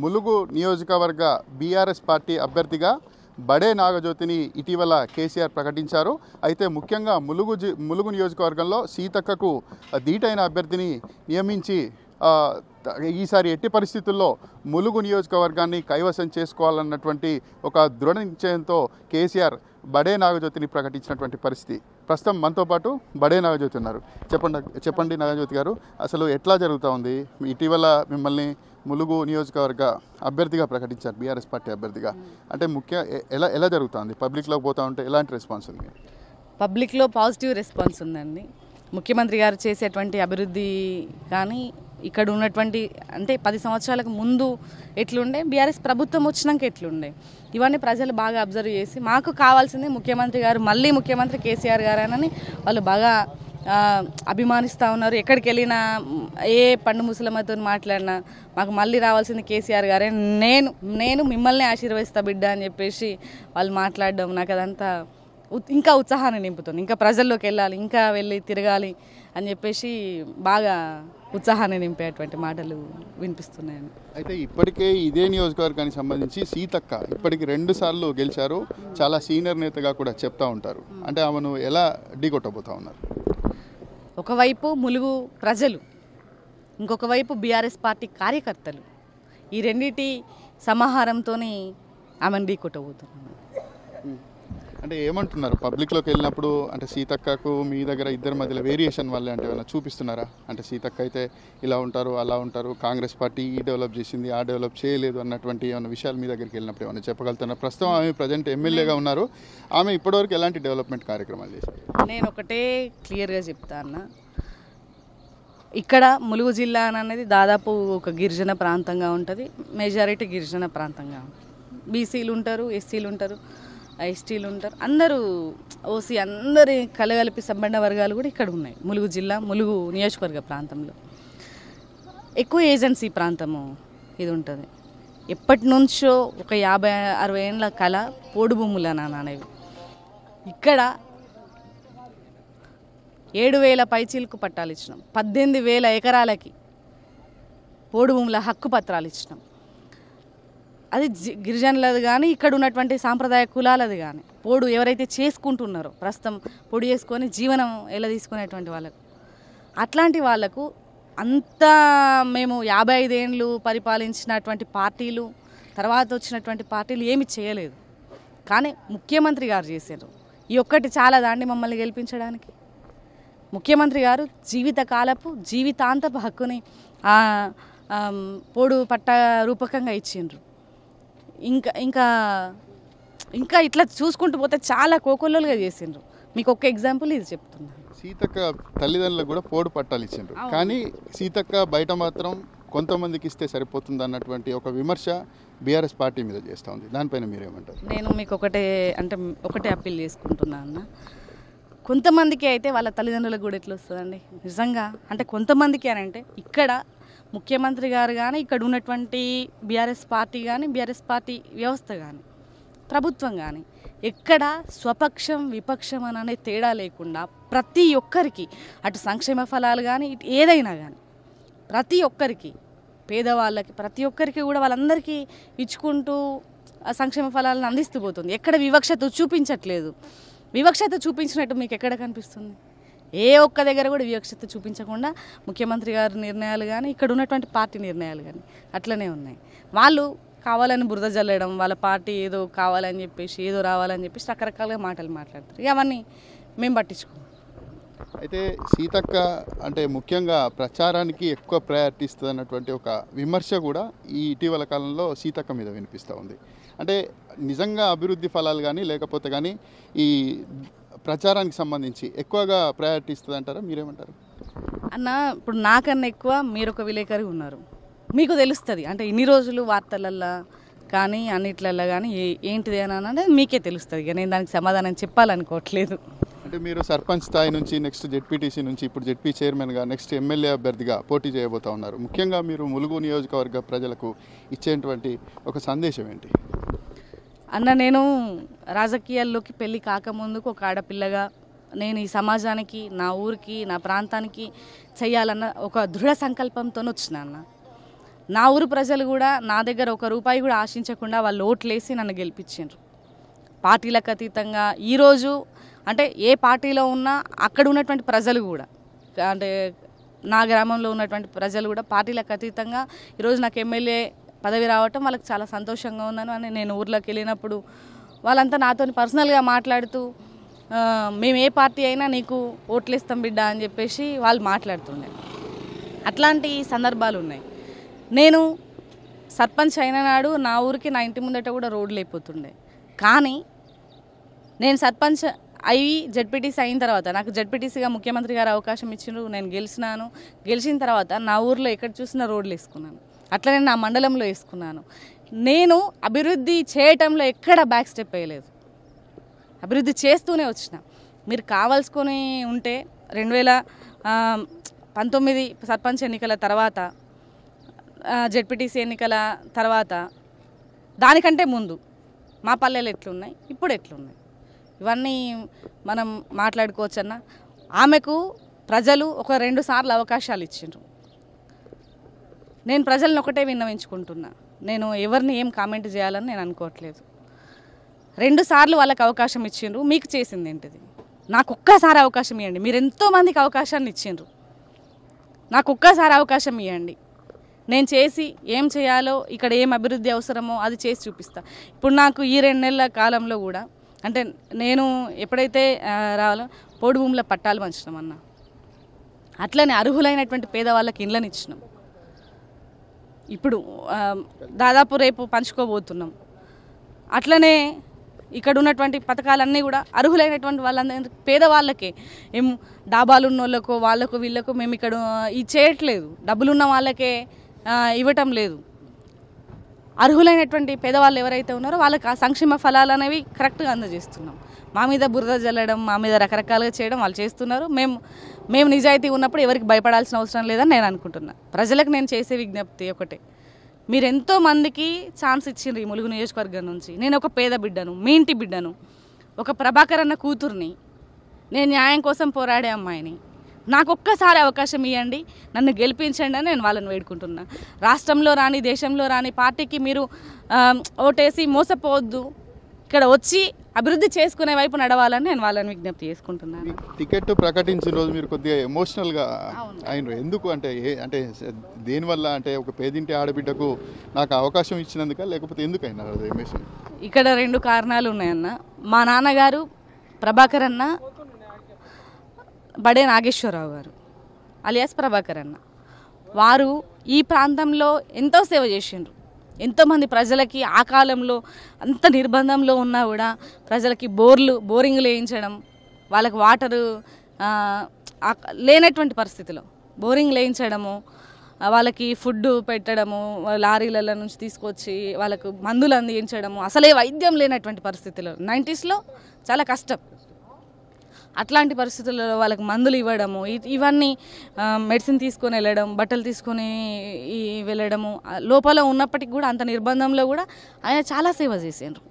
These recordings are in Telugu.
ములుగు నియోజకవర్గ బీఆర్ఎస్ పార్టీ అభ్యర్థిగా బడే నాగజ్యోతిని ఇటీవల కేసీఆర్ ప్రకటించారు. అయితే ముఖ్యంగా ములుగు నియోజకవర్గంలో సీతక్కకు ధీటైన అభ్యర్థిని నియమించి ఈసారి ఎట్టి పరిస్థితుల్లో ములుగు నియోజకవర్గాన్ని కైవసం చేసుకోవాలన్నటువంటి ఒక దృఢ నిశ్చయంతో కేసీఆర్ బడే నాగజ్యోతిని ప్రకటించినటువంటి పరిస్థితి. ప్రస్తుతం మనతో పాటు బడే నాగజ్యోతి ఉన్నారు. చెప్పండి నాగజ్యోతి గారు, అసలు ఎట్లా జరుగుతూ ఉంది? ఇటీవల మిమ్మల్ని ములుగు నియోజకవర్గ అభ్యర్థిగా ప్రకటించారు, బీఆర్ఎస్ పార్టీ అభ్యర్థిగా. అంటే ఎలా జరుగుతుంది? పబ్లిక్లోకి పోతూ ఉంటే ఎలాంటి రెస్పాన్స్ ఉంది? పబ్లిక్లో పాజిటివ్ రెస్పాన్స్ ఉందండి. ముఖ్యమంత్రి గారు చేసేటువంటి అభివృద్ధి కానీ ఇక్కడ ఉన్నటువంటి అంటే 10 సంవత్సరాలకు ముందు ఎట్లుండే, బీఆర్ఎస్ ప్రభుత్వం వచ్చినాక ఎట్లుండే, ఇవన్నీ ప్రజలు బాగా అబ్జర్వ్ చేసి మాకు కావాల్సింది ముఖ్యమంత్రి గారు, మళ్ళీ ముఖ్యమంత్రి కేసీఆర్ గారని వాళ్ళు బాగా అభిమానిస్తూ ఉన్నారు. ఎక్కడికి వెళ్ళినా ఏ పండు ముసలమ్మతో మాట్లాడినా మాకు మళ్ళీ రావాల్సింది కేసీఆర్ గారే, నేను మిమ్మల్ని ఆశీర్వదిస్తా బిడ్డ అని చెప్పేసి వాళ్ళు మాట్లాడడం నాకు అదంతా ఇంకా ఉత్సాహాన్ని నింపుతుంది. ఇంకా ప్రజల్లోకి వెళ్ళాలి, ఇంకా వెళ్ళి తిరగాలి అని చెప్పేసి బాగా ఉత్సాహాన్ని నింపేటువంటి మాటలు వినిపిస్తున్నాయండి. అయితే ఇప్పటికే ఇదే నియోజకవర్గానికి సంబంధించి సీతక్క ఇప్పటికి 2 సార్లు గెలిచారు. చాలా సీనియర్ నేతగా కూడా చెప్తా ఉంటారు. అంటే ఆమెను ఎలా ఢీకొట్టబోతా ఉన్నారు? ఒకవైపు ములుగు ప్రజలు, ఇంకొక వైపు బీఆర్ఎస్ పార్టీ కార్యకర్తలు, ఈ రెండింటి సమాహారంతో ఆమెను ఢీకొట్టబోతున్నాను. అంటే ఏమంటున్నారు పబ్లిక్లోకి వెళ్ళినప్పుడు? అంటే సీతక్కకు మీ దగ్గర ఇద్దరి మధ్యలో వేరియేషన్ వల్లే అంటే ఏమైనా చూపిస్తున్నారా? అంటే సీతక్క అయితే ఇలా ఉంటారు, అలా ఉంటారు, కాంగ్రెస్ పార్టీ ఈ డెవలప్ చేసింది, ఆ డెవలప్ చేయలేదు అన్నటువంటి ఏమైనా విషయాలు మీ దగ్గరికి వెళ్ళినప్పుడు ఏమైనా చెప్పగలుగుతున్నారు? ప్రస్తుతం ఆమె ప్రజెంట్ ఎమ్మెల్యేగా ఉన్నారు. ఆమె ఇప్పటివరకు ఎలాంటి డెవలప్మెంట్ కార్యక్రమాలు చేశారు? నేను ఒకటే క్లియర్గా చెప్తాను, ఇక్కడ ములుగు జిల్లా అనేది దాదాపు ఒక గిరిజన ప్రాంతంగా ఉంటుంది. మెజారిటీ గిరిజన ప్రాంతంగా ఉంటుంది. బీసీలు ఉంటారు, ఎస్సీలు ఉంటారు, ఎస్టీలు ఉంటారు, అందరూ ఓసీ అందరి కలగలిపి సంబంధ వర్గాలు కూడా ఇక్కడ ఉన్నాయి. ములుగు జిల్లా, ములుగు నియోజకవర్గ ప్రాంతంలో ఎక్కువ ఏజెన్సీ ప్రాంతము ఇది ఉంటుంది. ఎప్పటి నుంచో ఒక 50-60 ఏళ్ళ కళ పోడు భూములు అనేవి. ఇక్కడ 7,000 పైచీలకు పట్టాలు ఇచ్చినాం, 18,000 ఎకరాలకి పోడు భూముల హక్కు పత్రాలు ఇచ్చినాం. అది గిరిజనులది కానీ ఇక్కడ ఉన్నటువంటి సాంప్రదాయ కులాలది కానీ పోడు ఎవరైతే చేసుకుంటున్నారో ప్రస్తుతం పొడి చేసుకొని జీవనం ఎలా తీసుకునేటువంటి వాళ్ళకు, అట్లాంటి వాళ్లకు అంతా మేము 55 ఏళ్ళు పరిపాలించినటువంటి పార్టీలు, తర్వాత వచ్చినటువంటి పార్టీలు ఏమి చేయలేదు. కానీ ముఖ్యమంత్రి గారు చేశారు. ఈ ఒక్కటి చాలా దాన్ని మమ్మల్ని గెలిపించడానికి. ముఖ్యమంత్రి గారు జీవితాంతపు హక్కుని పోడు పట్ట రూపకంగా ఇచ్చిండ్రు. ఇంకా ఇంకా ఇట్లా చూసుకుంటూ పోతే చాలా కోకొల్లలుగా చేసిండ్రు. మీకు ఒక ఎగ్జాంపుల్ ఇది చెప్తున్నాను. సీతక్క తల్లిదండ్రులకు కూడా పోడు పట్టాలు ఇచ్చిండ్రు, కానీ సీతక్క బయట మాత్రం కొంతమందికి ఇస్తే సరిపోతుంది అన్నటువంటి ఒక విమర్శ బీఆర్ఎస్ పార్టీ మీద చేస్తూ ఉంది. దానిపైన మీరేమంటారు? నేను మీకు ఒకటే అప్పీల్ చేసుకుంటున్నా అన్న, కొంతమందికి అయితే వాళ్ళ తల్లిదండ్రులకు కూడా ఎట్లా వస్తుందండి నిజంగా. అంటే కొంతమందికి అని అంటే ఇక్కడ ముఖ్యమంత్రి గారు కానీ, ఇక్కడ ఉన్నటువంటి బీఆర్ఎస్ పార్టీ కానీ, బీఆర్ఎస్ పార్టీ వ్యవస్థ కానీ, ప్రభుత్వం కానీ ఎక్కడ స్వపక్షం విపక్షం అనే తేడా లేకుండా ప్రతి ఒక్కరికి అటు సంక్షేమ ఫలాలు కానీ ఇటు ఏదైనా కానీ ప్రతి ఒక్కరికి, పేదవాళ్ళకి ప్రతి ఒక్కరికి కూడా వాళ్ళందరికీ ఇచ్చుకుంటూ సంక్షేమ ఫలాలను అందిస్తూ పోతుంది. ఎక్కడ వివక్షత చూపించట్లేదు. వివక్షత చూపించినట్టు మీకు ఎక్కడ కనిపిస్తుంది? ఏ ఒక్క దగ్గర కూడా వివక్షత చూపించకుండా ముఖ్యమంత్రి గారి నిర్ణయాలు కానీ, ఇక్కడ ఉన్నటువంటి పార్టీ నిర్ణయాలు కానీ అట్లనే ఉన్నాయి. వాళ్ళు కావాలని బురద జల్లడం, వాళ్ళ పార్టీ ఏదో కావాలని చెప్పేసి, ఏదో రావాలని చెప్పేసి రకరకాలుగా మాటలు మాట్లాడతారు. ఇక అవన్నీ మేము పట్టించుకోం. అయితే సీతక్క అంటే ముఖ్యంగా ప్రచారానికి ఎక్కువ ప్రయారిటీ ఇస్తుంది అన్నటువంటి ఒక విమర్శ కూడా ఈ ఇటీవల కాలంలో సీతక్క మీద వినిపిస్తూ ఉంది. అంటే నిజంగా అభివృద్ధి ఫలాలు కానీ లేకపోతే కానీ ఈ ప్రచారానికి సంబంధించి ఎక్కువగా ప్రయారిటీ ఇస్తుంది అంటారా? మీరేమంటారు అన్న? ఇప్పుడు నాకన్నా ఎక్కువ మీరు ఒక విలేకరి ఉన్నారు, మీకు తెలుస్తుంది. అంటే ఇన్ని రోజులు వార్తలల్లో కానీ అన్నిట్లల్లో కానీ ఏంటిది అని అనేది మీకే తెలుస్తుంది. ఇక నేను దానికి సమాధానం చెప్పాలనుకోవట్లేదు. అంటే మీరు సర్పంచ్ స్థాయి నుంచి నెక్స్ట్ జెడ్పీటీసీ నుంచి ఇప్పుడు జెడ్పీ చైర్మన్గా నెక్స్ట్ ఎమ్మెల్యే అభ్యర్థిగా పోటీ చేయబోతా ఉన్నారు. ముఖ్యంగా మీరు ములుగు నియోజకవర్గ ప్రజలకు ఇచ్చేటువంటి ఒక సందేశం ఏంటి అన్న? నేను రాజకీయాల్లోకి పెళ్ళి కాకముందుకు ఒక ఆడపిల్లగా నేను ఈ సమాజానికి, నా ఊరికి, నా ప్రాంతానికి చేయాలన్న ఒక దృఢ సంకల్పంతో వచ్చిన అన్న. నా ఊరు ప్రజలు కూడా నా దగ్గర ₹1 కూడా ఆశించకుండా వాళ్ళు ఓట్లేసి నన్ను గెలిపించారు. పార్టీలకు అతీతంగా ఈరోజు అంటే ఏ పార్టీలో ఉన్నా అక్కడ ఉన్నటువంటి ప్రజలు కూడా అంటే నా గ్రామంలో ఉన్నటువంటి ప్రజలు కూడా పార్టీలకు అతీతంగా ఈరోజు నాకు ఎమ్మెల్యే పదవి రావటం వాళ్ళకి చాలా సంతోషంగా ఉన్నాను అని నేను ఊర్లోకి వెళ్ళినప్పుడు వాళ్ళంతా నాతో పర్సనల్గా మాట్లాడుతూ మేము ఏ పార్టీ అయినా నీకు ఓట్లేస్తాం బిడ్డ అని చెప్పేసి వాళ్ళు మాట్లాడుతుండే అట్లాంటి సందర్భాలు ఉన్నాయి. నేను సర్పంచ్ అయిన నాడు నా ఊరికి నా ఇంటి ముందట కూడా రోడ్లు అయిపోతుండే. కానీ నేను సర్పంచ్ అవి జెడ్పీటీసీ అయిన తర్వాత నాకు జెడ్పీటీసీగా ముఖ్యమంత్రి గారు అవకాశం ఇచ్చిండ్రు. నేను గెలిచిన తర్వాత నా ఊర్లో ఎక్కడ చూసినా రోడ్లు వేసుకున్నాను. అట్లనే నా మండలంలో వేసుకున్నాను. నేను అభివృద్ధి చేయటంలో ఎక్కడ బ్యాక్ స్టెప్ వేయలేదు. అభివృద్ధి చేస్తూనే వచ్చిన. మీరు కావాల్సుకొని ఉంటే 2019 సర్పంచ్ ఎన్నికల తర్వాత జెడ్పీటీసీ ఎన్నికల తర్వాత దానికంటే ముందు మా పల్లెలు ఎట్లున్నాయి ఇప్పుడు ఎట్లున్నాయి ఇవన్నీ మనం మాట్లాడుకోవచ్చన్నా. ఆమెకు ప్రజలు ఒక 2 సార్లు అవకాశాలు ఇచ్చిండ్రు. నేను ప్రజలను ఒకటే విన్నవించుకుంటున్నా, నేను ఎవరిని ఏం కామెంట్ చేయాలని నేను అనుకోవట్లేదు. 2 సార్లు వాళ్ళకి అవకాశం ఇచ్చిండ్రు. మీకు చేసింది ఏంటిది? నాకు ఒక్కసారి అవకాశం ఇవ్వండి. మీరు ఎంతోమందికి అవకాశాన్ని ఇచ్చిండ్రు. నాకు ఒక్కసారి అవకాశం ఇవ్వండి. నేను చేసి ఏం చేయాలో ఇక్కడ ఏం అభివృద్ధి అవసరమో అది చేసి చూపిస్తా. ఇప్పుడు నాకు ఈ 2 నెలల కాలంలో కూడా అంటే నేను ఎప్పుడైతే రావాలో పోడు భూముల పట్టాలు పంచినాం అన్న, అట్లనే అర్హులైనటువంటి పేదవాళ్ళకి ఇండ్లను ఇచ్చినాం. ఇప్పుడు దాదాపు రేపు పంచుకోబోతున్నాం. అట్లనే ఇక్కడ ఉన్నటువంటి పథకాలన్నీ కూడా అర్హులైనటువంటి వాళ్ళందరూ పేదవాళ్ళకే ఏం డాబాలు ఉన్న వాళ్ళకో వాళ్ళకు వీళ్ళకు మేము ఇక్కడ ఇది చేయట్లేదు. డబ్బులున్న వాళ్ళకే ఇవ్వటం లేదు. అర్హులైనటువంటి పేదవాళ్ళు ఎవరైతే ఉన్నారో వాళ్ళకి ఆ సంక్షేమ ఫలాలు అనేవి కరెక్ట్గా అందజేస్తున్నాం. మా మీద బురద జల్లడం, మా మీద రకరకాలుగా చేయడం వాళ్ళు చేస్తున్నారు. మేము నిజాయితీ ఉన్నప్పుడు ఎవరికి భయపడాల్సిన అవసరం లేదని నేను అనుకుంటున్నా. ప్రజలకు నేను చేసే విజ్ఞప్తి ఒకటే, మీరు ఎంతో మందికి ఛాన్స్ ఇచ్చిండ్రు ఈ ములుగు నియోజకవర్గం నుంచి. నేను ఒక పేద బిడ్డను, మీ ఇంటి బిడ్డను, ఒక ప్రభాకర్ అన్న కూతుర్ని, నేను న్యాయం కోసం పోరాడే అమ్మాయిని. నాకు ఒక్కసారి అవకాశం ఇవ్వండి, నన్ను గెలిపించండి అని నేను వాళ్ళని వేడుకుంటున్నా. రాష్ట్రంలో రాని దేశంలో రాని పార్టీకి మీరు ఓటేసి మోసపోవద్దు, ఇక్కడ వచ్చి అభివృద్ధి చేసుకునే వైపు నడవాలని నేను వాళ్ళని విజ్ఞప్తి చేసుకుంటున్నాను. టికెట్ ప్రకటించిన రోజు మీరు కొద్దిగా ఎమోషనల్గా అయినరు. ఎందుకు అంటే అంటే దేనివల్ల అంటే ఒక పేదింటి ఆడబిడ్డకు నాకు అవకాశం ఇచ్చినందుక లేకపోతే ఎందుకు అయినారు అది ఎమోషన్? ఇక్కడ 2 కారణాలు ఉన్నాయన్న. మా నాన్నగారు ప్రభాకర్ అన్న బడే నాగేశ్వరరావు గారు అలియాస్ ప్రభాకర్ అన్న, వారు ఈ ప్రాంతంలో ఎంతో సేవ చేసిండ్రు. ఎంతోమంది ప్రజలకి ఆ కాలంలో అంత నిర్బంధంలో ఉన్నా కూడా ప్రజలకి బోరింగ్లు వేయించడం, వాళ్ళకి వాటరు లేనటువంటి పరిస్థితిలో బోరింగ్ వేయించడము, వాళ్ళకి ఫుడ్ పెట్టడము, లారీల నుంచి తీసుకొచ్చి వాళ్ళకు మందులు అందించడము, అసలే వైద్యం లేనటువంటి పరిస్థితిలో 90sలో చాలా కష్టం. అట్లాంటి పరిస్థితుల్లో వాళ్ళకి మందులు ఇవ్వడము, ఇవన్నీ మెడిసిన్ తీసుకొని వెళ్ళడం, బట్టలు తీసుకొని వెళ్ళడము, లోపల ఉన్నప్పటికి కూడా అంత నిర్బంధంలో కూడా ఆయన చాలా సేవ చేసిండ్రు.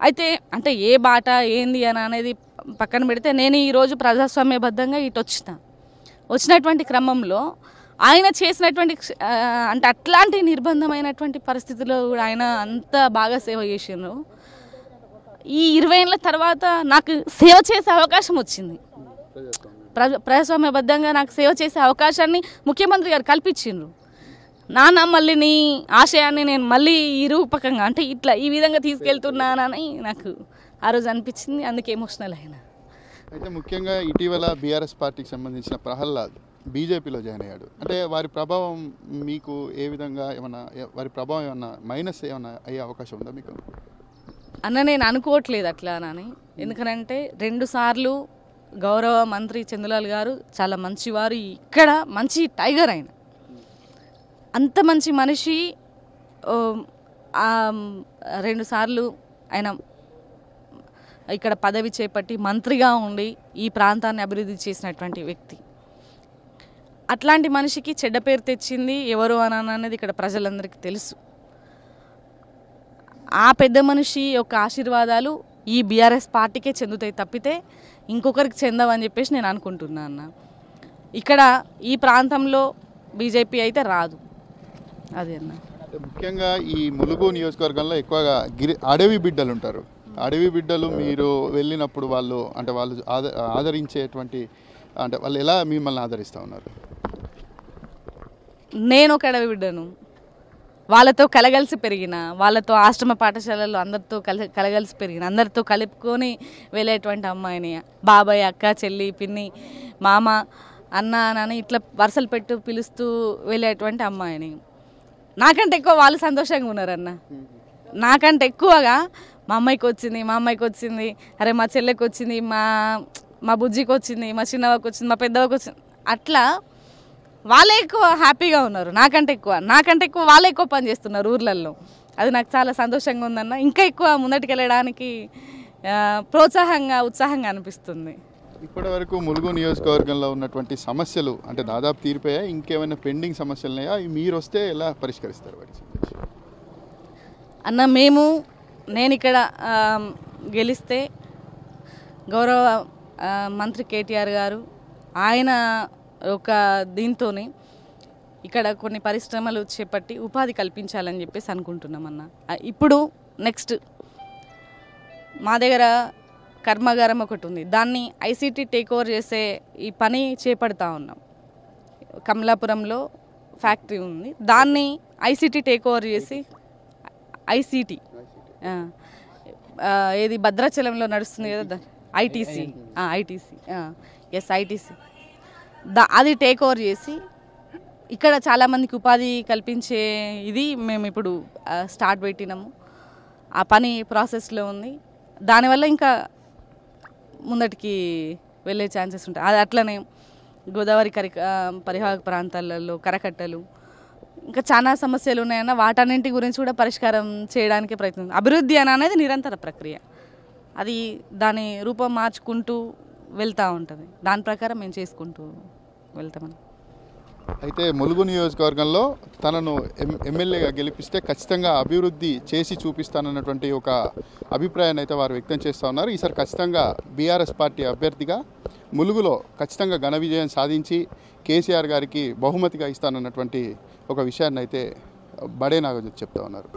అయితే అంటే ఏ బాట ఏంది అని అనేది పక్కన పెడితే నేను ఈరోజు ప్రజాస్వామ్యబద్ధంగా ఇటు వచ్చినటువంటి క్రమంలో ఆయన చేసినటువంటి అంటే అట్లాంటి నిర్బంధమైనటువంటి పరిస్థితుల్లో కూడా ఆయన అంత బాగా సేవ చేసిండ్రు. ఈ 20 ఏళ్ళ తర్వాత నాకు సేవ చేసే అవకాశం వచ్చింది. ప్రజాస్వామ్యబద్ధంగా నాకు సేవ చేసే అవకాశాన్ని ముఖ్యమంత్రి గారు కల్పించిండ్రు. నాన్న మళ్ళీ నీ ఆశయాన్ని నేను మళ్ళీ ఈ రూపకంగా అంటే ఇట్లా ఈ విధంగా తీసుకెళ్తున్నానని నాకు ఆ రోజు అనిపించింది. అందుకే ఎమోషనల్ అయినా. అయితే ముఖ్యంగా ఇటీవల బీఆర్ఎస్ పార్టీకి సంబంధించిన ప్రహ్లాద్ బీజేపీలో జాయిన్ అయ్యాడు. అంటే వారి ప్రభావం మీకు ఏ విధంగా ఏమన్నా, వారి ప్రభావం ఏమన్నా మైనస్ ఏమన్నా అయ్యే అవకాశం ఉందా మీకు? అన్న నేను అనుకోవట్లేదు అట్లా అని. ఎందుకనంటే 2 సార్లు గౌరవ మంత్రి చంద్రలాల్ గారు చాలా మంచివారు, ఇక్కడ మంచి టైగర్ ఆయన, అంత మంచి మనిషి. 2 సార్లు ఆయన ఇక్కడ పదవి చేపట్టి మంత్రిగా ఉండి ఈ ప్రాంతాన్ని అభివృద్ధి చేసినటువంటి వ్యక్తి. అట్లాంటి మనిషికి చెడ్డ పేరు తెచ్చింది ఎవరు అని అనేది ఇక్కడ ప్రజలందరికీ తెలుసు. ఆ పెద్ద మనిషి యొక్క ఆశీర్వాదాలు ఈ బీఆర్ఎస్ పార్టీకే చెందుతాయి తప్పితే ఇంకొకరికి చెందవని చెప్పేసి నేను అనుకుంటున్నాను అన్న. ఇక్కడ ఈ ప్రాంతంలో బీజేపీ అయితే రాదు. అది అన్న. ముఖ్యంగా ఈ ములుగు నియోజకవర్గంలో ఎక్కువగా అడవి బిడ్డలు ఉంటారు. అడవి బిడ్డలు మీరు వెళ్ళినప్పుడు వాళ్ళు ఆదరించేటువంటి అంటే వాళ్ళు ఎలా మిమ్మల్ని ఆదరిస్తూ ఉన్నారు? నేను ఒక అడవి బిడ్డను, వాళ్ళతో కలగలిసి పెరిగిన, వాళ్ళతో ఆశ్రమ పాఠశాలలో అందరితో కలగలిసి పెరిగిన, అందరితో కలుపుకొని వెళ్ళేటువంటి అమ్మాయిని. బాబాయ్, అక్క, చెల్లి, పిన్ని, మామ, అన్న అని ఇట్లా వరుసలు పెట్టు పిలుస్తూ వెళ్ళేటువంటి అమ్మాయిని. నాకంటే ఎక్కువ వాళ్ళు సంతోషంగా ఉన్నారన్న. నాకంటే ఎక్కువగా మా అమ్మాయికి వచ్చింది, అరే మా చెల్లెకి వచ్చింది, మా బుజ్జికి వచ్చింది, మా చిన్నవాకి వచ్చింది, మా పెద్దవాకి వచ్చింది, అట్లా వాళ్ళే ఎక్కువ హ్యాపీగా ఉన్నారు. నాకంటే ఎక్కువ వాళ్ళే ఎక్కువ పని చేస్తున్నారు ఊర్లలో. అది నాకు చాలా సంతోషంగా ఉందన్న. ఇంకా ఎక్కువ ముందటికి వెళ్ళడానికి ఉత్సాహంగా అనిపిస్తుంది. ఇప్పటి వరకు ములుగు నియోజకవర్గంలో ఉన్నటువంటి సమస్యలు అంటే దాదాపు తీరిపోయా, ఇంకేమైనా పెండింగ్ సమస్యలు ఉన్నాయా? మీరు వస్తే ఎలా పరిష్కరిస్తారు వాటి? అన్న నేను ఇక్కడ గెలిస్తే గౌరవ మంత్రి కేటీఆర్ గారు ఆయన ఒక దీంతో ఇక్కడ కొన్ని పరిశ్రమలు చేపట్టి ఉపాధి కల్పించాలని చెప్పేసి అనుకుంటున్నామన్న. ఇప్పుడు నెక్స్ట్ మా దగ్గర కర్మాగారం ఒకటి ఉంది, దాన్ని ఐసీటీ టేక్ ఓవర్ చేసే ఈ పని చేపడతా ఉన్నాం. కమలాపురంలో ఫ్యాక్టరీ ఉంది, దాన్ని ఐసీటీ టేక్ ఓవర్ చేసి ఐసీటీ ఏది భద్రాచలంలో నడుస్తుంది కదా, ఐటీసీ అది టేక్ ఓవర్ చేసి ఇక్కడ చాలామందికి ఉపాధి కల్పించే ఇది మేము ఇప్పుడు స్టార్ట్ పెట్టినాము. ఆ పని ప్రాసెస్లో ఉంది. దానివల్ల ఇంకా ముందటికి వెళ్ళే ఛాన్సెస్ ఉంటాయి. అది అట్లనే గోదావరి పరివాహక ప్రాంతాలలో కరకట్టలు, ఇంకా చాలా సమస్యలు ఉన్నాయన్న. వాటన్నింటి గురించి కూడా పరిష్కారం చేయడానికి ప్రయత్నం. అభివృద్ధి అనేది నిరంతర ప్రక్రియ, అది దాని రూపం మార్చుకుంటూ వెళ్తూ ఉంటుంది. దాని ప్రకారం మేము చేసుకుంటూ వెళ్తామని. అయితే ములుగు నియోజకవర్గంలో తనను ఎమ్మెల్యేగా గెలిపిస్తే ఖచ్చితంగా అభివృద్ధి చేసి చూపిస్తానన్నటువంటి ఒక అభిప్రాయాన్ని అయితే వారు వ్యక్తం చేస్తూ ఉన్నారు. ఈసారి ఖచ్చితంగా బీఆర్ఎస్ పార్టీ అభ్యర్థిగా ములుగులో ఖచ్చితంగా ఘన విజయం సాధించి కేసీఆర్ గారికి బహుమతిగా ఇస్తానన్నటువంటి ఒక విషయాన్ని అయితే బడే నాగజ్యోతి చెప్తా ఉన్నారు.